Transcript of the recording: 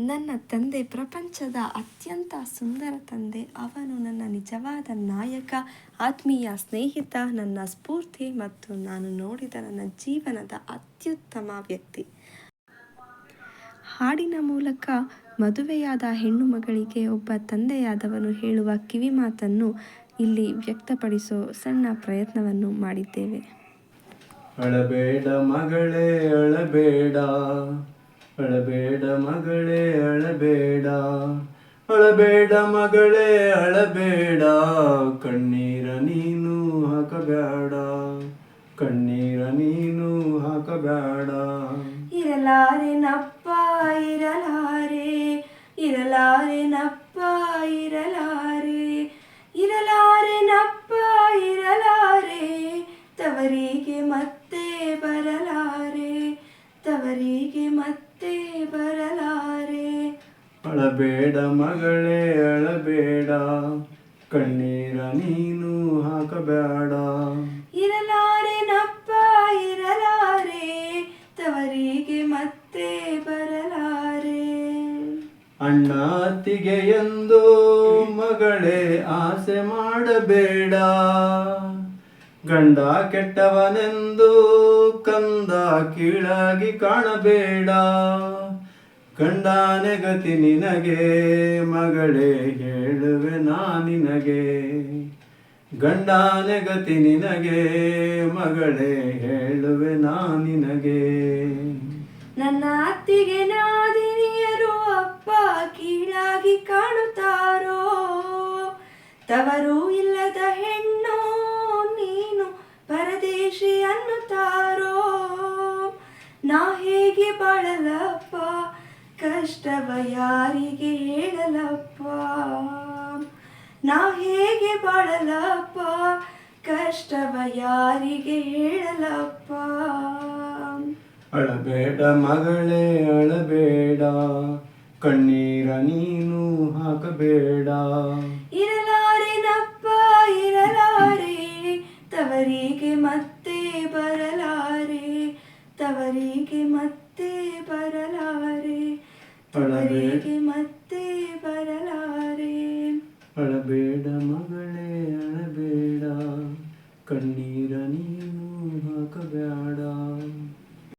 ನನ್ನ ತಂದೆ ಪ್ರಪಂಚದ ಅತ್ಯಂತ ಸುಂದರ ತಂದೆ. ಅವನು ನನ್ನ ನಿಜವಾದ ನಾಯಕ, ಆತ್ಮೀಯ ಸ್ನೇಹಿತ, ನನ್ನ ಸ್ಫೂರ್ತಿ ಮತ್ತು ನಾನು ನೋಡಿದ ನನ್ನ ಜೀವನದ ಅತ್ಯುತ್ತಮ ವ್ಯಕ್ತಿ. ಹಾಡಿನ ಮೂಲಕ ಮದುವೆಯಾದ ಹೆಣ್ಣು ಮಗಳಿಗೆ ಒಬ್ಬ ತಂದೆಯಾದವನು ಹೇಳುವ ಕಿವಿಮಾತನ್ನು ಇಲ್ಲಿ ವ್ಯಕ್ತಪಡಿಸೋ ಸಣ್ಣ ಪ್ರಯತ್ನವನ್ನು ಮಾಡಿದ್ದೇವೆ. ಅಳಬೇಡ ಮಗಳೇ ಅಳಬೇಡ, ಅಳಬೇಡ ಮಗಳೇ ಅಳಬೇಡ, ಅಳಬೇಡ ಮಗಳೇ ಅಳಬೇಡ, ಕಣ್ಣೀರ ನೀನು ಹಾಕಬೇಡ, ಕಣ್ಣೀರ ನೀನು ಹಾಕಬೇಡ. ಇರಲಾರೆನಪ್ಪ ಇರಲಾರೆ, ಇರಲಾರೆನಪ್ಪ ಇರಲಾರೆ, ಇರಲಾರೆನಪ್ಪ ಇರಲಾರೆ, ತವರಿಗೆ ಮತ್ತೆ ಬರಲಾರೆ, ತವರಿಗೆ ಮತ್ತೆ ಬರಲಾರೆ. ಅಳಬೇಡ ಮಗಳೇ ಅಳಬೇಡ, ಕಣ್ಣೀರ ನೀನು ಹಾಕಬೇಡ. ಇರಲಾರೆನಪ್ಪ ಇರಲಾರೆ, ತವರಿಗೆ ಮತ್ತೆ ಬರಲಾರೆ. ಅಣ್ಣ ಅತ್ತಿಗೆ ಎಂದು ಮಗಳೇ ಆಸೆ ಮಾಡಬೇಡ, ಗಂಡ ಕೆಟ್ಟವನೆಂದು ಕಂದ ಕೀಳಾಗಿ ಕಾಣಬೇಡ. ಗಂಡನೇ ಗತಿ ನಿನಗೆ ಮಗಳೇ ಹೇಳುವೆ ನಿನಗೆ, ಗಂಡನೇ ಗತಿ ನಿನಗೆ ಮಗಳೇ ಹೇಳುವೆ ನಿನಗೆ. ನನ್ನ ಅತ್ತಿಗೆ ನಾದಿನಿಯರು ಅಪ್ಪ ಕೀಳಾಗಿ ಕಾಣುತ್ತಾರೋ, ತವರು ಇಲ್ಲದ ಹೆಣ್ಣು ನೀನು ಪರದೇಶಿ ಅನ್ನುತ್ತಾರೋ. ನಾ ಹೇಗೆ ಬಾಳಲಪ್ಪ, ಕಷ್ಟವ ಯಾರಿಗೆ ಹೇಳಲಪ್ಪ, ನಾ ಹೇಗೆ ಬಾಳಲಪ್ಪ, ಕಷ್ಟವ ಯಾರಿಗೆ ಹೇಳಲಪ್ಪ. ಅಳಬೇಡ ಮಗಳೇ ಅಳಬೇಡ, ಕಣ್ಣೀರ ನೀನು ಹಾಕಬೇಡ. ಇರಲಾರೆನಪ್ಪ ಇರಲಾರೆ, ತವರಿಗೆ ಮತ್ತೆ ಬರಲಾರೆ, ತವರಿಗೆ ಮತ್ತೆ ಬರಲಾರೆ, ತವರಿಗೆ ಮತ್ತೆ ಬರಲಾರೆ. ಅಳಬೇಡ ಮಗಳೇ ಅಳಬೇಡ, ಕಣ್ಣೀರ ನೀನು ಹಾಕಬೇಡ.